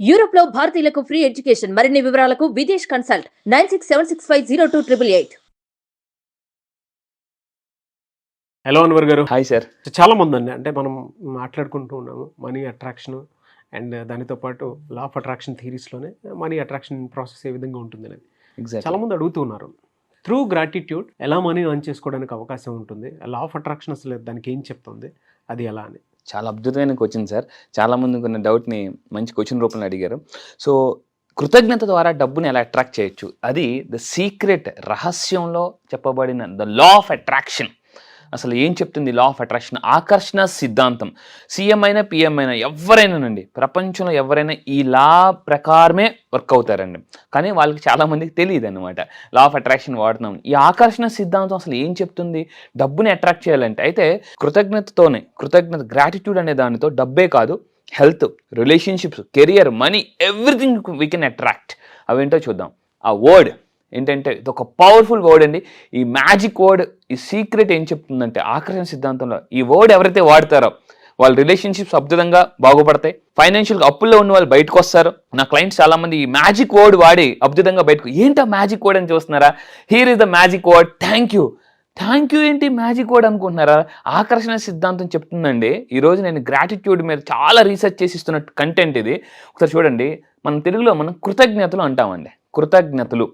Europe లో భారతీయులకు free education. మరిన్ని వివరాలకు విదేశ్ కన్సల్ట్ 9676502888. హలో అన్వర్ గారు. Hi sir. చాలా మంది అండి, అంటే మనం మాట్లాడుకుంటూ ఉన్నాము మనీ అట్రాక్షన్ అండ్ దానితో పాటు లా ఆఫ్ అట్రాక్షన్ థియరీస్లోనే మనీ అట్రాక్షన్ ప్రాసెస్ ఏ విధంగా ఉంటుంది అనేది చాలా మంది అడుగుతూ ఉన్నారు. త్రూ గ్రాటిట్యూడ్ ఎలా మనీ అర్న్ చేసుకోవడానికి అవకాశం ఉంటుంది, లా ఆఫ్ అట్రాక్షన్ అసలు దానికి ఏం చెప్తుంది, అది ఎలా అని. చాలా అద్భుతమైన క్వశ్చన్ సార్. చాలామందికి ఉన్న డౌట్ని మంచి క్వశ్చన్ రూపంలో అడిగారు. సో కృతజ్ఞత ద్వారా డబ్బుని ఎలా అట్రాక్ట్ చేయొచ్చు, అది ద సీక్రెట్, రహస్యంలో చెప్పబడిన ద లా ఆఫ్ అట్రాక్షన్. అసలు ఏం చెప్తుంది లా ఆఫ్ అట్రాక్షన్? ఆకర్షణ సిద్ధాంతం. సీఎం అయినా పిఎం అయినా ఎవరైనానండి, ప్రపంచంలో ఎవరైనా ఈ లా ప్రకారమే వర్క్ అవుతారండి. కానీ వాళ్ళకి చాలామందికి తెలియదు అనమాట లా ఆఫ్ అట్రాక్షన్ వాడుతున్నాం. ఈ ఆకర్షణ సిద్ధాంతం అసలు ఏం చెప్తుంది? డబ్బుని అట్రాక్ట్ చేయాలంటే అయితే కృతజ్ఞత గ్రాటిట్యూడ్ అనే దానితో డబ్బే కాదు, health, relationships, career, money, everything we can attract. అవేంటో చూద్దాం. ఆ వర్డ్ ఏంటంటే ఇది ఒక పవర్ఫుల్ వర్డ్ అండి. ఈ మ్యాజిక్ వర్డ్, ఈ సీక్రెట్ ఏం చెప్తుందంటే ఆకర్షణ సిద్ధాంతంలో ఈ వర్డ్ ఎవరైతే వాడతారో వాళ్ళ రిలేషన్షిప్స్ అద్భుతంగా బాగుపడతాయి. ఫైనాన్షియల్గా అప్పుల్లో ఉన్న వాళ్ళు బయటకు వస్తారు. నా క్లయింట్స్ చాలామంది ఈ మ్యాజిక్ వర్డ్ వాడి అద్భుతంగా బయటకు. ఏంటో మ్యాజిక్ వర్డ్ అని చూస్తున్నారా? Here is the magic word. Thank you. Thank you ఏంటి మ్యాజిక్ వర్డ్ అనుకుంటున్నారా? ఆకర్షణ సిద్ధాంతం చెప్తుందండి. ఈరోజు నేను గ్రాటిట్యూడ్ మీద చాలా రీసెర్చ్ చేసి ఇస్తున్న కంటెంట్ ఇది. ఒకసారి చూడండి. మన తెలుగులో మనం కృతజ్ఞతలు అంటామండి. కృతజ్ఞతలు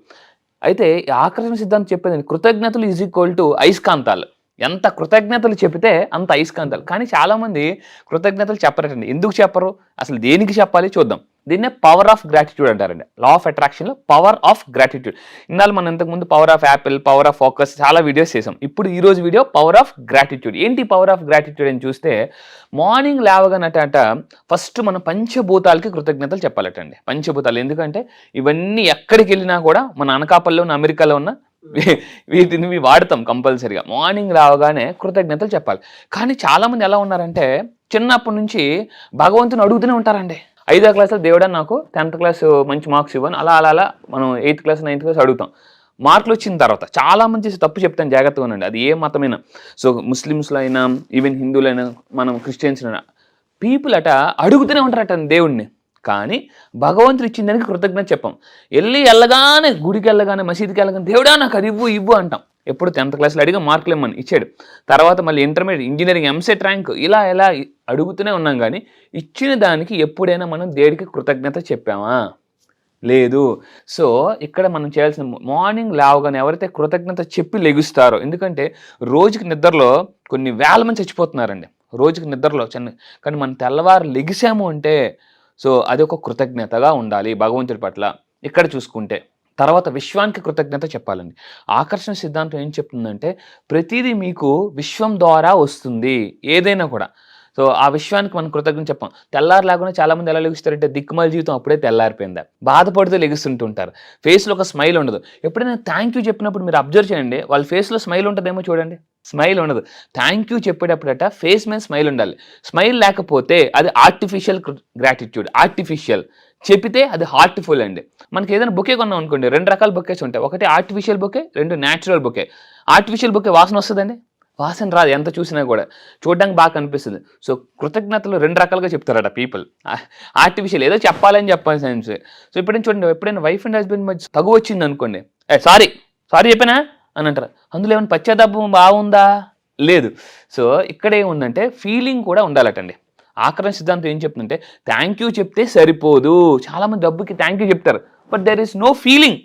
అయితే ఆకర్షణ సిద్ధాంతం చెప్పేది కృతజ్ఞతలు ఈజ్ ఈక్వల్ టు అయస్కాంతాలు. ఎంత కృతజ్ఞతలు చెప్తే అంత అయస్కాంతాలు. కానీ చాలామంది కృతజ్ఞతలు చెప్పరటండి. ఎందుకు చెప్పరు? అసలు దేనికి చెప్పాలి చూద్దాం. దీన్నే పవర్ ఆఫ్ గ్రాటిట్యూడ్ అంటారండి. లా ఆఫ్ అట్రాక్షన్లో పవర్ ఆఫ్ గ్రాటిట్యూడ్. ఇందాక మనం ఇంతకుముందు power of apple, power of focus చాలా వీడియోస్ చేసాం. ఇప్పుడు ఈరోజు వీడియో పవర్ ఆఫ్ గ్రాటిట్యూడ్. ఏంటి పవర్ ఆఫ్ గ్రాటిట్యూడ్ అని చూస్తే మార్నింగ్ లేవగానట ఫస్ట్ మన పంచభూతాలకి కృతజ్ఞతలు చెప్పాలటండి. పంచభూతాలు ఎందుకంటే ఇవన్నీ ఎక్కడికి వెళ్ళినా కూడా మన అనకాపల్లిలో ఉన్న, అమెరికాలో ఉన్న వీటిని వాడతాం కంపల్సరీగా. మార్నింగ్ రావగానే కృతజ్ఞతలు చెప్పాలి. కానీ చాలామంది ఎలా ఉన్నారంటే చిన్నప్పటి నుంచి భగవంతుని అడుగుతూనే ఉంటారండి. 5వ క్లాస్లో దేవుడా నాకు 10th క్లాస్ మంచి మార్క్స్ ఇవ్వను, అలా అలా అలా మనం 8th క్లాస్ 9th క్లాస్ అడుగుతాం. మార్కులు వచ్చిన తర్వాత చాలామంది తప్పు చెప్తాను, జాగ్రత్తగా ఉండండి. అది ఏ మతమైనా, సో ముస్లిమ్స్లో అయినా, ఈవెన్ హిందువులైనా, మనం క్రిస్టియన్స్ అయినా, పీపుల్ అడుగుతూనే ఉంటారట దేవుడిని. కానీ భగవంతుడు ఇచ్చిన దానికి కృతజ్ఞత చెప్పాం. వెళ్ళగానే గుడికి వెళ్ళగానే, మసీదుకి వెళ్ళగానే దేవుడా నాకు అది ఇవ్వు అంటాం. ఎప్పుడు 10th క్లాస్లో అడిగా మార్కులు ఇమ్మని ఇచ్చాడు. తర్వాత మళ్ళీ ఇంటర్మీడియట్, ఇంజనీరింగ్, ఎంసెట్ ర్యాంక్, ఇలా అడుగుతూనే ఉన్నాం. కానీ ఇచ్చిన దానికి ఎప్పుడైనా మనం దేవుడికి కృతజ్ఞత చెప్పామా? లేదు. సో ఇక్కడ మనం చేయాల్సిన మార్నింగ్ లేవగానే ఎవరైతే కృతజ్ఞత చెప్పి లెగుస్తారో, ఎందుకంటే రోజుకి నిద్రలో కొన్ని వేల మంది చచ్చిపోతున్నారండి. రోజుకి నిద్రలో కానీ మనం తెల్లవారు లెగిసాము అంటే సో అది ఒక కృతజ్ఞతగా ఉండాలి భగవంతుడి పట్ల. ఇక్కడ చూసుకుంటే తర్వాత విశ్వానికి కృతజ్ఞత చెప్పాలండి. ఆకర్షణ సిద్ధాంతం ఏం చెప్తుందంటే ప్రతిదీ మీకు విశ్వం ద్వారా వస్తుంది, ఏదైనా కూడా. సో ఆ విశ్వానికి మనం కృతజ్ఞత చెప్పాం. తెల్లారు లేకుండా చాలామంది ఎలా లెగుస్తారంటే దిక్కుమాల జీవితం అప్పుడే తెల్లారిపోయిందా, బాధపడుతూ లెగుస్తుంటుంటారు. ఫేస్లో ఒక స్మైల్ ఉండదు. ఎప్పుడైనా థ్యాంక్ యూ చెప్పినప్పుడు మీరు అబ్జర్వ్ చేయండి, వాళ్ళ ఫేస్లో స్మైల్ ఉంటుందేమో చూడండి. స్మైల్ ఉండదు. థ్యాంక్ యూ చెప్పేటప్పుడట ఫేస్ మీద స్మైల్ ఉండాలి. స్మైల్ లేకపోతే అది ఆర్టిఫిషియల్ గ్రాటిట్యూడ్. ఆర్టిఫిషియల్ చెప్పితే అది హార్ట్ఫుల్ అండి. మనకి ఏదైనా బొకే కొన్నాం అనుకోండి, 2 రకాల బొకేస్ ఉంటాయి. ఒకటి artificial bouquet, 2 natural bouquet. Artificial bouquet వాసన వస్తుందండి, వాసన రాదు. ఎంత చూసినా కూడా చూడడానికి బాగా కనిపిస్తుంది. సో కృతజ్ఞతలు 2 రకాలుగా చెప్తారట పీపుల్. ఆర్టిఫిషియల్ ఏదో చెప్పాలని చెప్పాలి సైన్స్. సో చూడండి, ఎప్పుడైనా వైఫ్ అండ్ హస్బెండ్ మధ్య తగు వచ్చింది అనుకోండి, సారీ చెప్పానా అని అంటారు. అందులో ఏమైనా పశ్చాత్తాపం బాగుందా? లేదు. సో ఇక్కడ ఏముందంటే ఫీలింగ్ కూడా ఉండాలటండి. ఆకర్షణ సిద్ధాంతం ఏం చెప్తుందంటే థ్యాంక్ యూ చెప్తే సరిపోదు. చాలామంది డబ్బుకి థ్యాంక్ యూ చెప్తారు, but there is no feeling.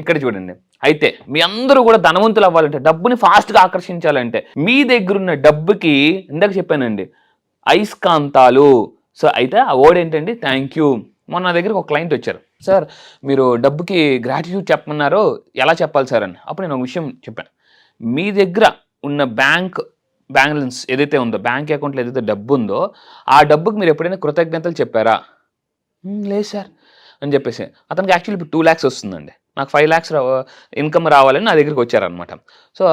ఇక్కడ చూడండి. అయితే మీ అందరూ కూడా ధనవంతులు అవ్వాలంటే, డబ్బుని ఫాస్ట్గా ఆకర్షించాలంటే మీ దగ్గర ఉన్న డబ్బుకి ఇందాక చెప్పానండి అయస్కాంతాలు. సో అయితే ఆ వర్డ్ ఏంటండి? Thank you. మొన్న నా దగ్గరికి ఒక క్లయింట్ వచ్చారు, సార్ మీరు డబ్బుకి గ్రాటిట్యూడ్ చెప్పమన్నారు, ఎలా చెప్పాలి సార్ అని. అప్పుడు నేను ఒక విషయం చెప్పాను. మీ దగ్గర ఉన్న బ్యాలెన్స్ ఏదైతే ఉందో, బ్యాంక్ అకౌంట్లో ఏదైతే డబ్బు ఉందో ఆ డబ్బుకి మీరు ఎప్పుడైనా కృతజ్ఞతలు చెప్పారా? లేదు సార్ అని చెప్పేసి. అతనికి యాక్చువల్లీ ఇప్పుడు 2 lakhs వస్తుందండి, నాకు 5 lakhs ఇన్కమ్ రావాలని నా దగ్గరికి వచ్చారనమాట. సో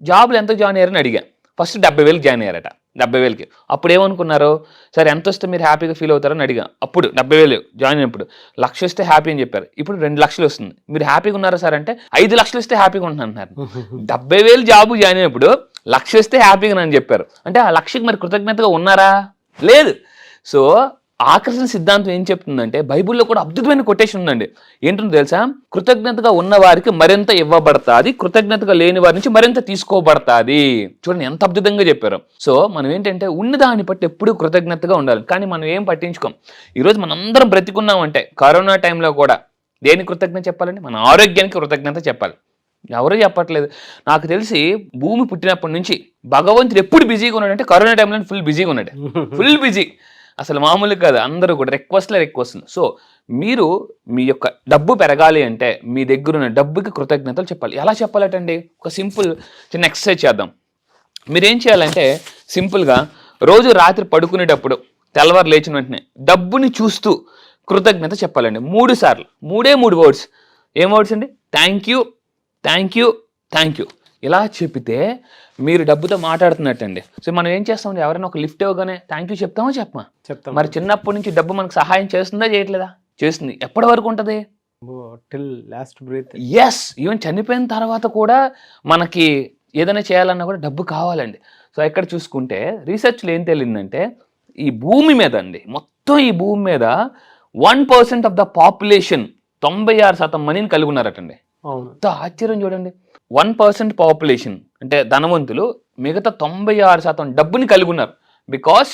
జాబ్లో ఎంత జాయిన్ అయ్యారని అడిగాను. ఫస్ట్ 70,000 జాయిన్ అయ్యారట. 70,000కి. అప్పుడు ఏమనుకున్నారు, సరే ఎంత వస్తే మీరు హ్యాపీగా ఫీల్ అవుతారని అడిగా. అప్పుడు 70,000 జాయిన్ అయినప్పుడు 1,00,000 వస్తే హ్యాపీ అని చెప్పారు. ఇప్పుడు 2 లక్షలు వస్తుంది. మీరు హ్యాపీగా ఉన్నారా సార్ అంటే 5 లక్షలు వస్తే హ్యాపీగా ఉంటున్నారు. 70,000 జాబు జాయిన్ అయినప్పుడు 1,00,000 వస్తే హ్యాపీగా అని చెప్పారు. అంటే ఆ 1,00,000కి మరి కృతజ్ఞతగా ఉన్నారా? లేదు. సో ఆకర్షణ సిద్ధాంతం ఏం చెప్తుందంటే బైబిల్లో కూడా అద్భుతమైన కొటేషన్ ఉందండి. ఏంటో తెలుసా? కృతజ్ఞతగా ఉన్న వారికి మరింత ఇవ్వబడతాది, కృతజ్ఞతగా లేని వారి నుంచి మరింత తీసుకోబడతాది. చూడండి ఎంత అద్భుతంగా చెప్పారు. సో మనం ఏంటంటే ఉన్న దాన్ని బట్టి ఎప్పుడూ కృతజ్ఞతగా ఉండాలి. కానీ మనం ఏం పట్టించుకోం. ఈరోజు మనందరం బ్రతికున్నామంటే కరోనా టైంలో కూడా దేని కృతజ్ఞత చెప్పాలండి? మన ఆరోగ్యానికి కృతజ్ఞత చెప్పాలి. ఎవరూ చెప్పట్లేదు. నాకు తెలిసి భూమి పుట్టినప్పటి నుంచి భగవంతుడు ఎప్పుడు బిజీగా ఉన్నాడంటే కరోనా టైంలో ఫుల్ బిజీగా ఉన్నాడు. ఫుల్ బిజీ, అసలు మామూలు కాదు. అందరూ కూడా రిక్వెస్ట్. సో మీరు మీ యొక్క డబ్బు పెరగాలి అంటే మీ దగ్గర ఉన్న డబ్బుకి కృతజ్ఞతలు చెప్పాలి. ఎలా చెప్పాలటండి? ఒక సింపుల్ చిన్న ఎక్సర్సైజ్ చేద్దాం. మీరేం చేయాలంటే సింపుల్గా రోజు రాత్రి పడుకునేటప్పుడు తెల్లవారు లేచిన వెంటనే డబ్బుని చూస్తూ కృతజ్ఞత చెప్పాలండి 3 సార్లు. 3 వర్డ్స్. ఏం వర్డ్స్ అండి? Thank you, thank you, thank you. ఇలా చెప్పితే మీరు డబ్బుతో మాట్లాడుతున్నట్టండి. సో మనం ఏం చేస్తామండి? ఎవరైనా ఒక లిఫ్ట్ ఇవ్వగానే థ్యాంక్ యూ చెప్తామో చెప్పమా? చెప్తాం. మరి చిన్నప్పటి నుంచి డబ్బు మనకు సహాయం చేస్తుందా చేయట్లేదా? చేస్తుంది. ఎప్పటి వరకు ఉంటుంది? Till last breath. Yes, even చనిపోయిన తర్వాత కూడా మనకి ఏదైనా చేయాలన్నా కూడా డబ్బు కావాలండి. సో ఇక్కడ చూసుకుంటే రీసెర్చ్లో ఏం తెలియదంటే ఈ భూమి మీద అండి, మొత్తం ఈ భూమి మీద 1% ఆఫ్ ద పాపులేషన్ 96% మనీని కలిగి ఉన్నారటండి. ఆశ్చర్యం చూడండి. 1% పాపులేషన్ అంటే ధనవంతులు, మిగతా 96% డబ్బుని కలిగి ఉన్నారు. బికాస్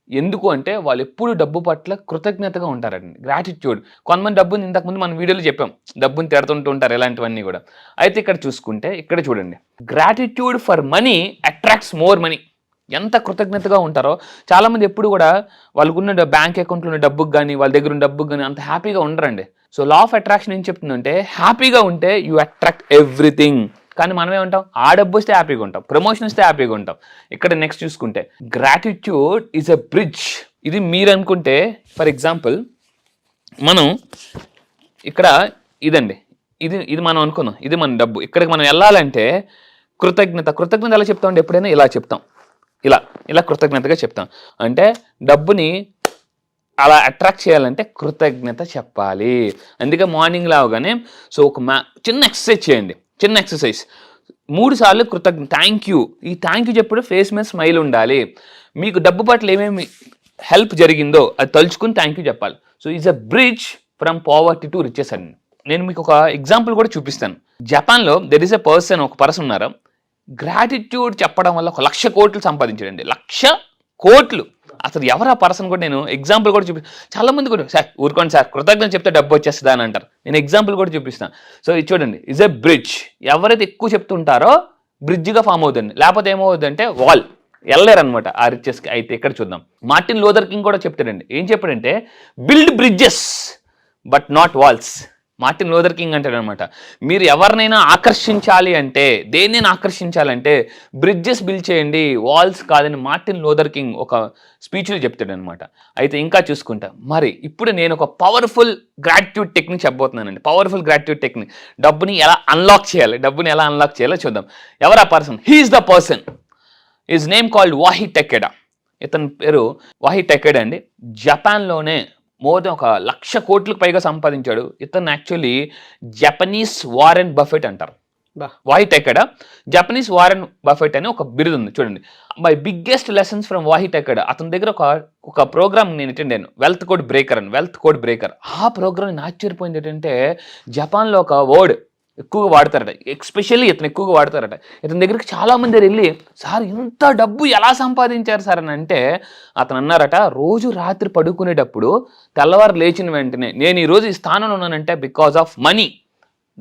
ఎందుకు అంటే వాళ్ళు ఎప్పుడు డబ్బు పట్ల కృతజ్ఞతగా ఉంటారండి. గ్రాటిట్యూడ్. కొంతమంది డబ్బుని ఇంతకుముందు మన వీడియోలో చెప్పాం, డబ్బుని తిడుతుంటూ ఉంటారు, ఇలాంటివన్నీ కూడా. అయితే ఇక్కడ చూసుకుంటే ఇక్కడ చూడండి, gratitude for money attracts more money. ఎంత కృతజ్ఞతగా ఉంటారో చాలామంది ఎప్పుడు కూడా వాళ్ళకున్న బ్యాంక్ అకౌంట్లో ఉన్న డబ్బుకి కానీ వాళ్ళ దగ్గర ఉన్న డబ్బుకి కానీ అంత హ్యాపీగా ఉండరండి. సో లా ఆఫ్ అట్రాక్షన్ ఏం చెప్తుందంటే హ్యాపీగా ఉంటే యూ అట్రాక్ట్ ఎవ్రీథింగ్. కానీ మనమే ఉంటాం, ఆ డబ్బు వస్తే హ్యాపీగా ఉంటాం, ప్రమోషన్ వస్తే హ్యాపీగా ఉంటాం. ఇక్కడ నెక్స్ట్ చూసుకుంటే గ్రాటిట్యూడ్ ఈజ్ అ బ్రిడ్జ్. ఇది మీరు అనుకుంటే ఫర్ ఎగ్జాంపుల్ మనం ఇక్కడ ఇదండి, ఇది మనం అనుకున్నాం, ఇది మన డబ్బు. ఇక్కడికి మనం వెళ్ళాలంటే కృతజ్ఞత ఎలా చెప్తామండి? ఎప్పుడైనా ఇలా చెప్తాం, ఇలా కృతజ్ఞతగా చెప్తాం. అంటే డబ్బుని అలా అట్రాక్ట్ చేయాలంటే కృతజ్ఞత చెప్పాలి. అందుకే మార్నింగ్ లాగానే సో ఒక చిన్న ఎక్సర్సైజ్ చేయండి. చిన్న ఎక్సర్సైజ్ 3 సార్లు కృతజ్ఞత, థ్యాంక్ యూ. ఈ థ్యాంక్ యూ చెప్పుడు ఫేస్ మీద స్మైల్ ఉండాలి. మీకు డబ్బు పట్ల ఏమేమి హెల్ప్ జరిగిందో అది తలుచుకుని థ్యాంక్ యూ చెప్పాలి. So is a bridge from poverty to riches అండి. నేను మీకు ఒక ఎగ్జాంపుల్ కూడా చూపిస్తాను. జపాన్లో దెర్ ఈస్ ఎ ఒక పర్సన్ ఉన్నారు, గ్రాటిట్యూడ్ చెప్పడం వల్ల 1,00,000 కోట్లు సంపాదించాడండి. 1,00,000 కోట్లు. అసలు ఎవరు ఆ పర్సన్ కూడా నేను ఎగ్జాంపుల్ కూడా చాలా మంది కూడా సార్ ఊరుకోండి సార్ కృతజ్ఞత చెప్తే డబ్బు వచ్చేస్తుందా అని అంటారు. నేను ఎగ్జాంపుల్ కూడా చూపిస్తాను. సో ఇది చూడండి, ఇజ్ ఎ బ్రిడ్జ్. ఎవరైతే ఎక్కువ చెప్తుంటారో బ్రిడ్జ్గా ఫామ్ అవుతుంది, లేకపోతే ఏమవుతుందంటే వాల్ వెళ్ళలేరనమాట ఆ రిచెస్కి. అయితే ఇక్కడ చూద్దాం, మార్టిన్ లూథర్ కింగ్ కూడా చెప్తాడండి. ఏం చెప్పాడంటే build bridges but not walls. Martin Luther King అంటాడు అనమాట, మీరు ఎవరినైనా ఆకర్షించాలి అంటే, దేన్నైనా ఆకర్షించాలంటే బ్రిడ్జెస్ బిల్డ్ చేయండి, వాల్స్ కాదని మార్టిన్ లూథర్ కింగ్ ఒక స్పీచ్లో చెప్తాడు అనమాట. అయితే ఇంకా చూసుకుంటా, మరి ఇప్పుడు నేను ఒక పవర్ఫుల్ గ్రాటిట్యూడ్ టెక్నిక్ చెప్పబోతున్నానండి. పవర్ఫుల్ గ్రాటిట్యూడ్ టెక్నిక్, డబ్బుని ఎలా అన్లాక్ చేయాలో చూద్దాం. ఎవరు ఆ person? He's the person, his name called Wahei Takeda. ఇతని పేరు వాహి టెకెడా అండి. జపాన్లోనే మోర్ దెన్ 1,00,000 కోట్లకు పైగా సంపాదించాడు. ఇతను యాక్చువల్లీ జపనీస్ వారెన్ బఫెట్ అంటారు. వాహి టెకెడా జపనీస్ వారెన్ బఫెట్ అని ఒక బిరుదు ఉంది. చూడండి, మై బిగ్గెస్ట్ లెసన్స్ ఫ్రమ్ వాహి టెకెడా. అతని దగ్గర ఒక ప్రోగ్రామ్ నేను అటెండ్ అయ్యాను, వెల్త్ కోడ్ బ్రేకర్. ఆ ప్రోగ్రామ్ నేను ఆశ్చర్యపోయింది ఏంటంటే జపాన్లో ఒక వర్డ్ ఎక్కువగా వాడతారట, ఎస్పెషల్లీ ఇతను ఎక్కువగా వాడతారట. ఇతని దగ్గరికి చాలామంది వెళ్ళి సార్ ఇంత డబ్బు ఎలా సంపాదించారు సార్ అని అంటే అతను అన్నారట, రోజు రాత్రి పడుకునేటప్పుడు తెల్లవారు లేచిన వెంటనే నేను ఈరోజు ఈ స్థానంలో ఉన్నానంటే బికాజ్ ఆఫ్ మనీ.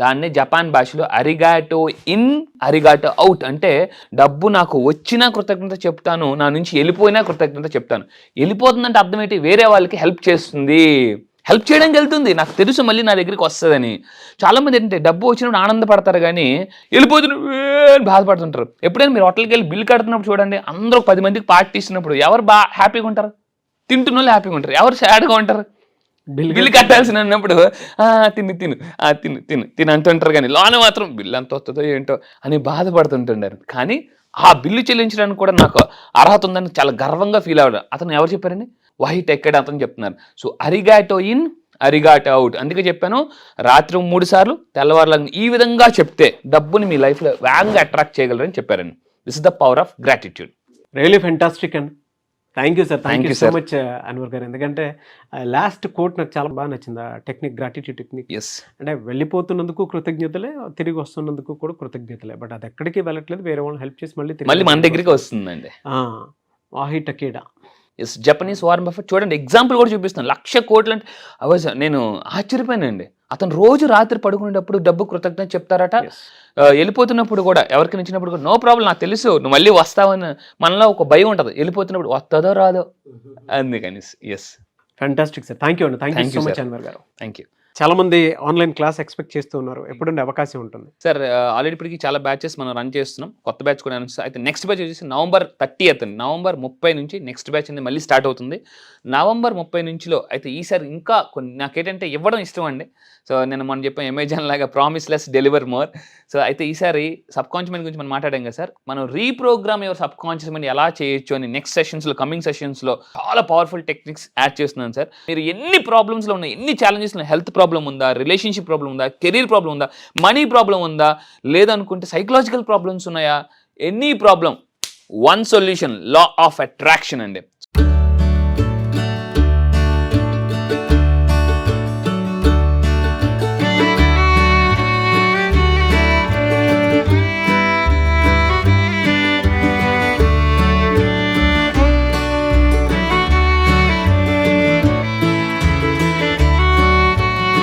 దాన్ని జపాన్ భాషలో అరిగాటో ఇన్ అరిగాటో అవుట్. అంటే డబ్బు నాకు వచ్చినా కృతజ్ఞత చెప్తాను, నా నుంచి వెళ్ళిపోయినా కృతజ్ఞత చెప్తాను. వెళ్ళిపోతుందంటే అర్థం ఏంటి? వేరే వాళ్ళకి హెల్ప్ చేస్తుంది, హెల్ప్ చేయడానికి వెళ్తుంది. నాకు తెలుసు మళ్ళీ నా దగ్గరికి వస్తుందని. చాలామంది ఏంటంటే డబ్బు వచ్చినప్పుడు ఆనందపడతారు కానీ వెళ్ళిపోతున్న బాధపడుతుంటారు. ఎప్పుడైనా మీరు హోటల్కి వెళ్ళి బిల్ కడుతున్నప్పుడు చూడండి, అందరూ 10 మందికి పార్టీ ఇస్తున్నప్పుడు ఎవరు హ్యాపీగా ఉంటారు? తింటున్న వాళ్ళు హ్యాపీగా ఉంటారు. ఎవరు సాడ్గా ఉంటారు? బిల్లు కట్టాల్సిన అన్నప్పుడు తిను అంటుంటారు కానీ లోన మాత్రం బిల్లు అంత వస్తుందో ఏంటో అని బాధపడుతుంటున్నారు. కానీ ఆ బిల్లు చెల్లించడానికి కూడా నాకు అర్హత ఉందని చాలా గర్వంగా ఫీల్ అవ్వడం. అతను ఎవరు చెప్పారండి? వాహి టెకెడా అతను చెప్తున్నారు. So arigato in arigato out. అందుకే చెప్పాను, రాత్రి 3 సార్లు తెల్లవారులను ఈ విధంగా చెప్తే డబ్బుని మీ లైఫ్లో వేగంగా అట్రాక్ట్ చేయగలరని చెప్పారండి. This is the power of gratitude. Really fantastic and thank you sir, thank Thank you you, so sir. Much Anwar గారు. ఎందుకంటే లాస్ట్ కోట్ నాకు చాలా బాగా నచ్చింది, ఆ టెక్నిక్, గ్రాటిట్యూడ్ టెక్నిక్. ఎస్ అంటే వెళ్ళిపోతున్నందుకు కృతజ్ఞతలే, తిరిగి వస్తున్నందుకు కూడా కృతజ్ఞతలే. బట్ అది ఎక్కడికి వెళ్ళట్లేదు, వేరే వాళ్ళని హెల్ప్ చేసి మళ్ళీ మళ్ళీ మన దగ్గరికి వస్తుందండి. Wahei Takeda. Yes, Japanese Warren Buffett చూడండి, ఎగ్జాంపుల్ కూడా చూపిస్తాను. 1,00,000 కోట్లు అంటే అవస నేను ఆశ్చర్యపోయానండి. అతను రోజు రాత్రి పడుకునేటప్పుడు డబ్బు కృతజ్ఞత చెప్తారట. వెళ్ళిపోతున్నప్పుడు కూడా ఎవరికి ఇచ్చినప్పుడు కూడా నో ప్రాబ్లం, నాకు తెలుసు నువ్వు మళ్ళీ వస్తావని మనలో ఒక భయం ఉంటుంది, వెళ్ళిపోతున్నప్పుడు వస్తుందో రాదో అందుకని. Yes, fantastic sir, thank you అండి, thank you Thank so you, much sir. Anwar garu. Thank you చాలా మంది ఆన్లైన్ క్లాస్ ఎక్స్పెక్ట్ చేస్తూ ఉన్నారు, ఎప్పుడుండే అవకాశం ఉంటుంది? సార్. ఆల్రెడీ ఇప్పటికి చాలా బ్యాచెస్ మనం రన్ చేస్తున్నాం, కొత్త బ్యాచ్ కూడా అనౌన్స్. అయితే నెక్స్ట్ బ్యాచ్ వచ్చేసి November 30th అండి. November 30 నుంచి నెక్స్ట్ బ్యాచ్ అనేది మళ్ళీ స్టార్ట్ అవుతుంది. November 30 నుంచిలో అయితే ఈసారి ఇంకా కొన్ని నాకేంటంటే ఇవ్వడం ఇష్టం అండి. సో నేను మనం చెప్పాం అమెజాన్ లాగా promise less deliver more. So అయితే ఈసారి సబ్ కాన్షియస్ మైండ్ గురించి మనం మాట్లాడాం కదా సార్. మనం reprogram your sub conscious mind ఎలా చేయొచ్చు అని నెక్స్ట్ సెషన్స్లో, కమింగ్ సెషన్స్లో చాలా పవర్ఫుల్ టెక్నిక్స్ యాడ్ చేస్తున్నాను సార్. మీరు ఎన్ని ప్రాబ్లమ్స్లో ఉన్నాయి, ఎన్ని ఛాలెంజెస్లో, హెల్త్ ప్రాబ్లం ఉందా, రిలేషన్షిప్ ప్రాబ్లం ఉందా, కెరీర్ ప్రాబ్లం ఉందా, మనీ ప్రాబ్లం ఉందా, లేదనుకుంటే సైకలాజికల్ ప్రాబ్లమ్స్ ఉన్నాయా, any problem, one solution, law of attraction అండి.